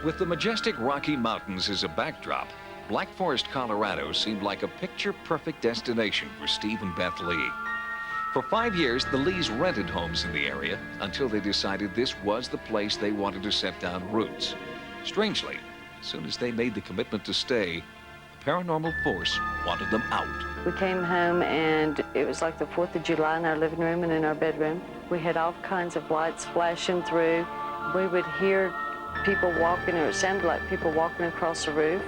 With the majestic Rocky Mountains as a backdrop, Black Forest, Colorado seemed like a picture-perfect destination for Steve and Beth Lee. For 5 years, the Lees rented homes in the area until they decided this was the place they wanted to set down roots. Strangely, as soon as they made the commitment to stay, a paranormal force wanted them out. We came home and it was like the 4th of July in our living room and in our bedroom. We had all kinds of lights flashing through. We would hear people walking, or it sounded like people walking across the roof.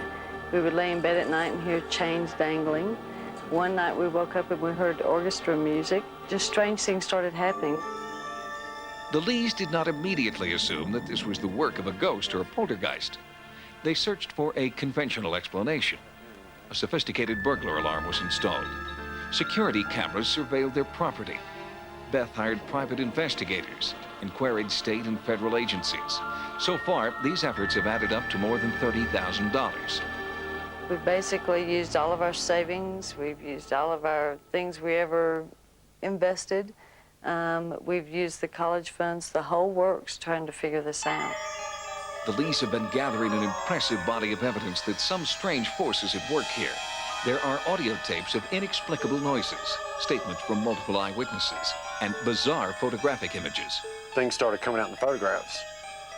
We would lay in bed at night and hear chains dangling. One night we woke up and we heard orchestra music. Just strange things started happening. The Lees did not immediately assume that this was the work of a ghost or a poltergeist. They searched for a conventional explanation. A sophisticated burglar alarm was installed. Security cameras surveilled their property. Beth hired private investigators and queried state and federal agencies. So far, these efforts have added up to more than $30,000. We've basically used all of our savings. We've used all of our things we ever invested. We've used the college funds, the whole works, trying to figure this out. The Lees have been gathering an impressive body of evidence that some strange force is at work here. There are audio tapes of inexplicable noises, statements from multiple eyewitnesses, and bizarre photographic images. Things started coming out in the photographs,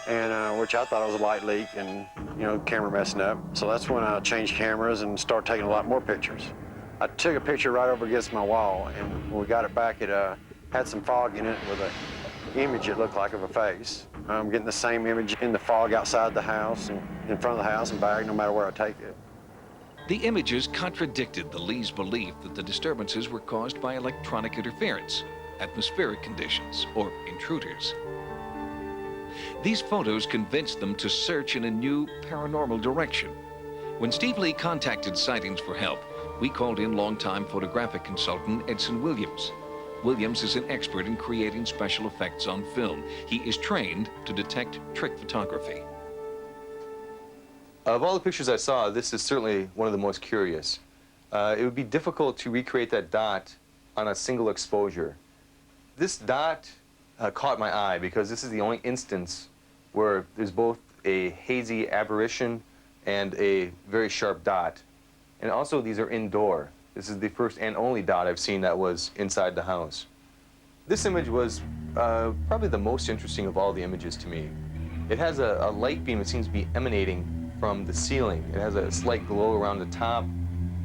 and which I thought was a light leak and, camera messing up. So that's when I changed cameras and started taking a lot more pictures. I took a picture right over against my wall, and when we got it back, it had some fog in it with an image it looked like of a face. I'm getting the same image in the fog outside the house and in front of the house and back, no matter where I take it. The images contradicted the Lees' belief that the disturbances were caused by electronic interference, atmospheric conditions, or intruders. These photos convinced them to search in a new paranormal direction. When Steve Lee contacted Sightings for help, we called in longtime photographic consultant Edson Williams. Williams is an expert in creating special effects on film. He is trained to detect trick photography. Of all the pictures I saw, this is certainly one of the most curious. It would be difficult to recreate that dot on a single exposure. This dot caught my eye because this is the only instance where there's both a hazy aberration and a very sharp dot. And also, these are indoor. This is the first and only dot I've seen that was inside the house. This image was probably the most interesting of all the images to me. It has a light beam that seems to be emanating from the ceiling. It has a slight glow around the top,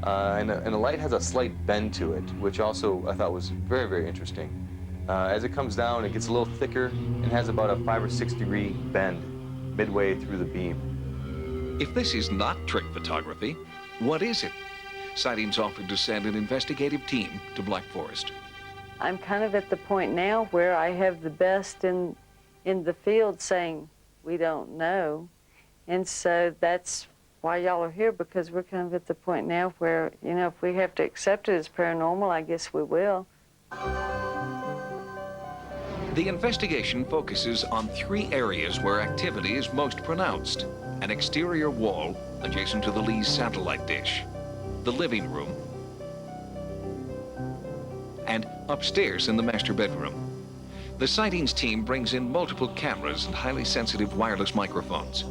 and the light has a slight bend to it, which also I thought was very, very interesting. As it comes down, it gets a little thicker and has about a 5 or 6 degree bend midway through the beam. If this is not trick photography, what is it? Sightings offered to send an investigative team to Black Forest. I'm kind of at the point now where I have the best in the field saying, we don't know. And so that's why y'all are here, because we're kind of at the point now where, if we have to accept it as paranormal, I guess we will. The investigation focuses on 3 areas where activity is most pronounced. An exterior wall adjacent to the Lee's satellite dish, the living room, and upstairs in the master bedroom. The Sightings team brings in multiple cameras and highly sensitive wireless microphones.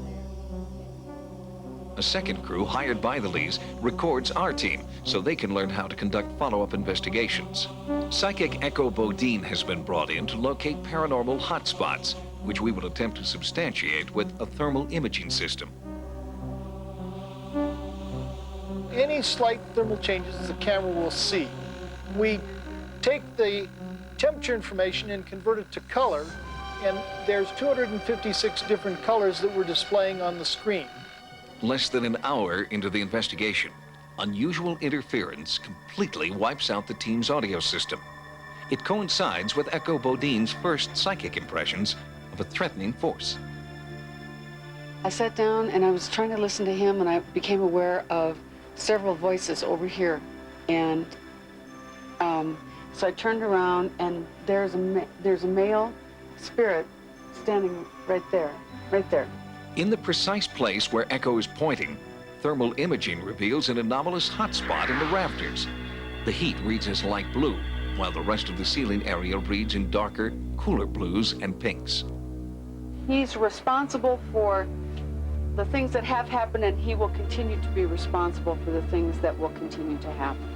A second crew hired by the Lees records our team so they can learn how to conduct follow-up investigations. Psychic Echo Bodine has been brought in to locate paranormal hotspots, which we will attempt to substantiate with a thermal imaging system. Any slight thermal changes the camera will see. We take the temperature information and convert it to color, and there's 256 different colors that we're displaying on the screen. Less than an hour into the investigation, unusual interference completely wipes out the team's audio system. It coincides with Echo Bodine's first psychic impressions of a threatening force. I sat down and I was trying to listen to him, and I became aware of several voices over here. And so I turned around, and there's a male spirit standing right there, right there. In the precise place where Echo is pointing, thermal imaging reveals an anomalous hotspot in the rafters. The heat reads as light blue, while the rest of the ceiling area reads in darker, cooler blues and pinks. He's responsible for the things that have happened, and he will continue to be responsible for the things that will continue to happen.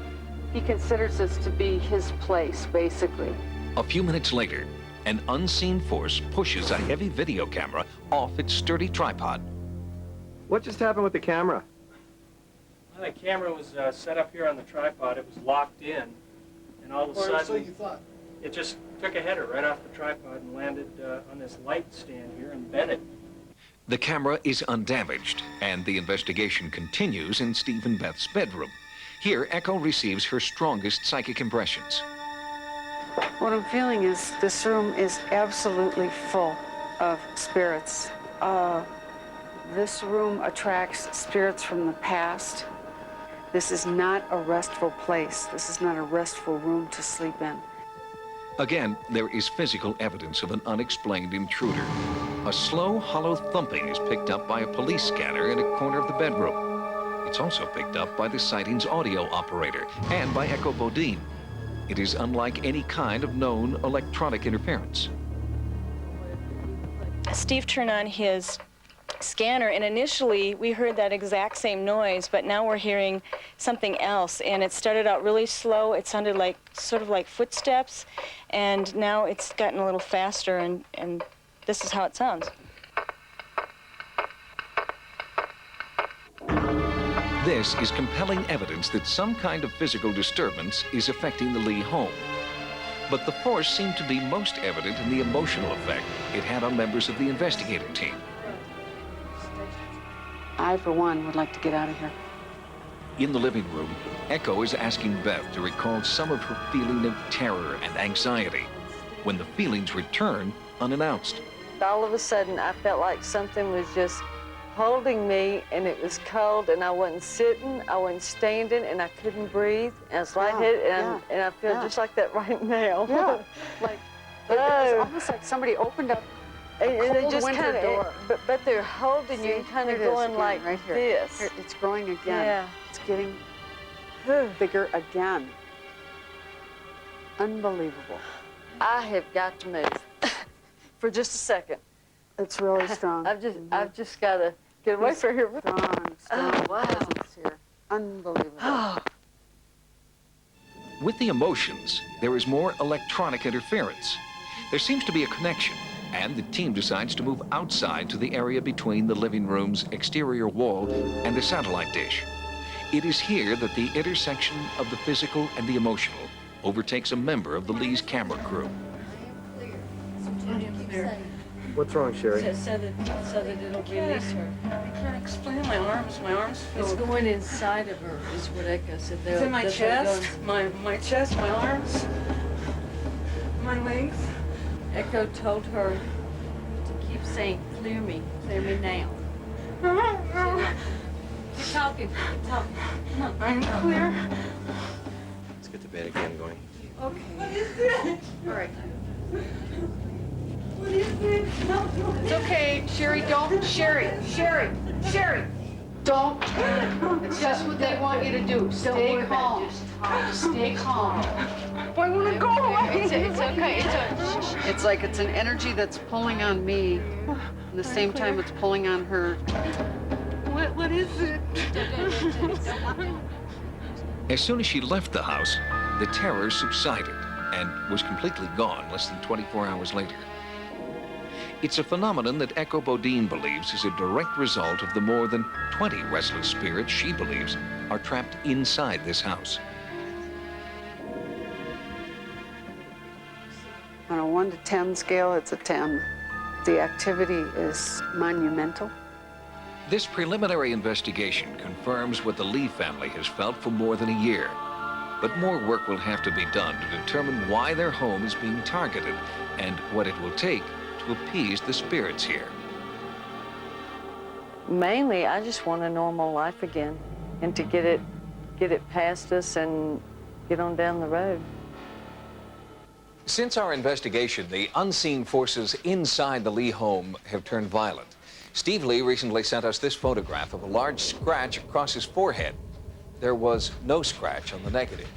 He considers this to be his place, basically. A few minutes later, an unseen force pushes a heavy video camera off its sturdy tripod. What just happened with the camera? Well, the camera was set up here on the tripod. It was locked in, and all of a sudden, so you thought. It just took a header right off the tripod and landed on this light stand here and bent it. The camera is undamaged, and the investigation continues in Steve and Beth's bedroom. Here, Echo receives her strongest psychic impressions. What I'm feeling is this room is absolutely full of spirits. This room attracts spirits from the past. This is not a restful place. This is not a restful room to sleep in. Again, there is physical evidence of an unexplained intruder. A slow, hollow thumping is picked up by a police scanner in a corner of the bedroom. It's also picked up by the Sightings audio operator and by Echo Bodine. It is unlike any kind of known electronic interference. Steve turned on his scanner, and initially we heard that exact same noise, but now we're hearing something else, and it started out really slow. It sounded like sort of like footsteps, and now it's gotten a little faster, and this is how it sounds. This is compelling evidence that some kind of physical disturbance is affecting the Lee home. But the force seemed to be most evident in the emotional effect it had on members of the investigative team. I, for one, would like to get out of here. In the living room, Echo is asking Beth to recall some of her feeling of terror and anxiety when the feelings return unannounced. All of a sudden, I felt like something was just holding me, and it was cold, and I wasn't sitting, I wasn't standing, and I couldn't breathe, and I was lightheaded, and I feel just like that right now. Yeah, like, it's almost like somebody opened up a they cold just winter kind door. of, but they're holding you, kind of going like right here. this. Here, it's growing again. Yeah. It's getting bigger again. Unbelievable. I have got to move for just a second. It's really strong. I've just got to get away from here. Strong wow. presence here. Unbelievable. With the emotions, there is more electronic interference. There seems to be a connection, and the team decides to move outside to the area between the living room's exterior wall and the satellite dish. It is here that the intersection of the physical and the emotional overtakes a member of the Lee's camera crew. What's wrong, Sherry? So that it'll release her. I can't explain my arms. My arms feel... It's going inside of her, is what Echo said. It's in my chest, my chest, my arms, my legs. Echo told her to keep saying, clear me now. Keep talking, Come on. I'm clear. Let's get the bed again going. Okay. What is it? All right. What is it? It's okay, Sherry, don't. Sherry, don't. It's just what they want you to do. Stay calm. Stay calm. I want to go away. It's okay. It's like it's an energy that's pulling on me. At the same time, it's pulling on her. What is it? As soon as she left the house, the terror subsided and was completely gone less than 24 hours later. It's a phenomenon that Echo Bodine believes is a direct result of the more than 20 restless spirits she believes are trapped inside this house. On a 1 to 10 scale, it's a 10. The activity is monumental. This preliminary investigation confirms what the Lee family has felt for more than a year. But more work will have to be done to determine why their home is being targeted and what it will take to appease the spirits here. Mainly, I just want a normal life again, and to get it past us and get on down the road. Since our investigation, the unseen forces inside the Lee home have turned violent. Steve Lee recently sent us this photograph of a large scratch across his forehead. There was no scratch on the negative.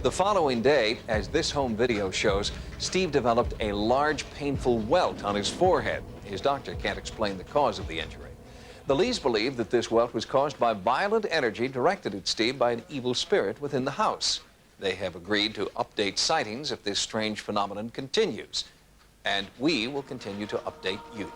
The following day, as this home video shows, Steve developed a large, painful welt on his forehead. His doctor can't explain the cause of the injury. The Lees believe that this welt was caused by violent energy directed at Steve by an evil spirit within the house. They have agreed to update sightings if this strange phenomenon continues. And we will continue to update you.